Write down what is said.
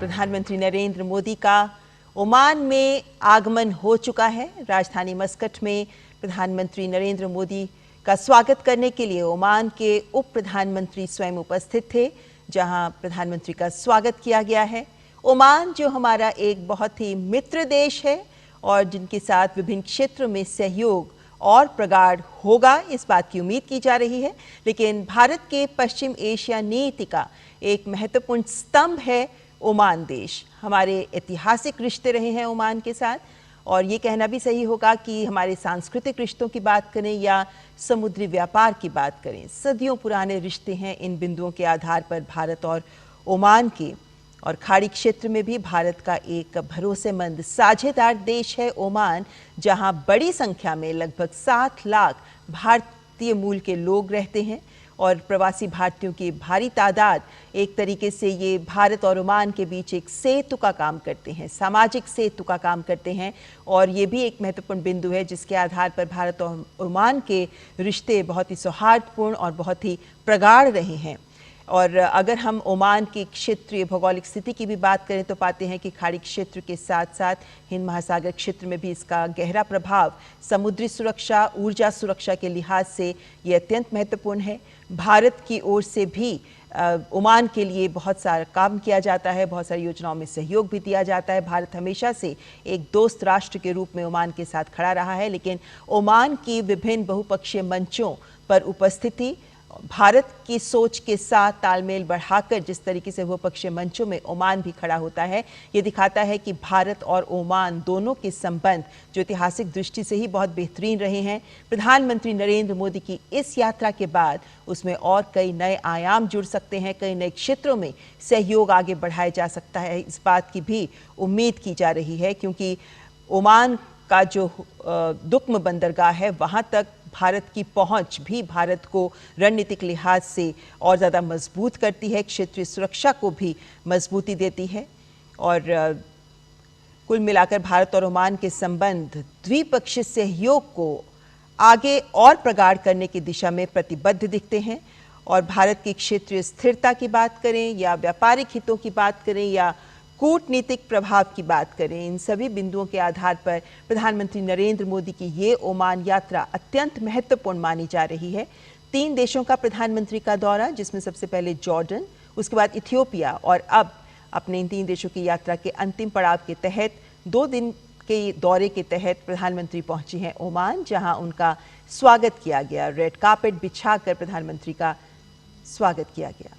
प्रधानमंत्री नरेंद्र मोदी का ओमान में आगमन हो चुका है। राजधानी मस्कट में प्रधानमंत्री नरेंद्र मोदी का स्वागत करने के लिए ओमान के उप प्रधानमंत्री स्वयं उपस्थित थे, जहां प्रधानमंत्री का स्वागत किया गया है। ओमान जो हमारा एक बहुत ही मित्र देश है और जिनके साथ विभिन्न क्षेत्रों में सहयोग और प्रगाढ़ होगा, इस बात की उम्मीद की जा रही है। लेकिन भारत के पश्चिम एशिया नीति का एक महत्वपूर्ण स्तंभ है ओमान देश। हमारे ऐतिहासिक रिश्ते रहे हैं ओमान के साथ, और ये कहना भी सही होगा कि हमारे सांस्कृतिक रिश्तों की बात करें या समुद्री व्यापार की बात करें, सदियों पुराने रिश्ते हैं इन बिंदुओं के आधार पर भारत और ओमान के। और खाड़ी क्षेत्र में भी भारत का एक भरोसेमंद साझेदार देश है ओमान, जहां बड़ी संख्या में लगभग 7 लाख भारतीय मूल के लोग रहते हैं और प्रवासी भारतीयों की भारी तादाद एक तरीके से ये भारत और ओमान के बीच एक सेतु का काम करते हैं, सामाजिक सेतु का काम करते हैं। और ये भी एक महत्वपूर्ण बिंदु है जिसके आधार पर भारत और ओमान के रिश्ते बहुत ही सौहार्दपूर्ण और बहुत ही प्रगाढ़ रहे हैं। और अगर हम ओमान की क्षेत्रीय भौगोलिक स्थिति की भी बात करें तो पाते हैं कि खाड़ी क्षेत्र के साथ साथ हिंद महासागर क्षेत्र में भी इसका गहरा प्रभाव समुद्री सुरक्षा, ऊर्जा सुरक्षा के लिहाज से ये अत्यंत महत्वपूर्ण है। भारत की ओर से भी ओमान के लिए बहुत सारा काम किया जाता है, बहुत सारी योजनाओं में सहयोग भी दिया जाता है। भारत हमेशा से एक दोस्त राष्ट्र के रूप में ओमान के साथ खड़ा रहा है, लेकिन ओमान की विभिन्न बहुपक्षीय मंचों पर उपस्थिति भारत की सोच के साथ तालमेल बढ़ाकर जिस तरीके से बहुपक्षीय मंचों में ओमान भी खड़ा होता है, ये दिखाता है कि भारत और ओमान दोनों के संबंध जो ऐतिहासिक दृष्टि से ही बहुत बेहतरीन रहे हैं, प्रधानमंत्री नरेंद्र मोदी की इस यात्रा के बाद उसमें और कई नए आयाम जुड़ सकते हैं, कई नए क्षेत्रों में सहयोग आगे बढ़ाया जा सकता है। इस बात की भी उम्मीद की जा रही है, क्योंकि ओमान का जो दुक्म बंदरगाह है, वहाँ तक भारत की पहुंच भी भारत को रणनीतिक लिहाज से और ज़्यादा मजबूत करती है, क्षेत्रीय सुरक्षा को भी मजबूती देती है। और कुल मिलाकर भारत और ओमान के संबंध द्विपक्षीय सहयोग को आगे और प्रगाढ़ करने की दिशा में प्रतिबद्ध दिखते हैं। और भारत की क्षेत्रीय स्थिरता की बात करें या व्यापारिक हितों की बात करें या कूटनीतिक प्रभाव की बात करें, इन सभी बिंदुओं के आधार पर प्रधानमंत्री नरेंद्र मोदी की ये ओमान यात्रा अत्यंत महत्वपूर्ण मानी जा रही है। 3 देशों का प्रधानमंत्री का दौरा, जिसमें सबसे पहले जॉर्डन, उसके बाद इथियोपिया, और अब अपने इन 3 देशों की यात्रा के अंतिम पड़ाव के तहत 2 दिन के दौरे के तहत प्रधानमंत्री पहुंची हैं ओमान, जहां उनका स्वागत किया गया। रेड कार्पेट बिछाकर प्रधानमंत्री का स्वागत किया गया।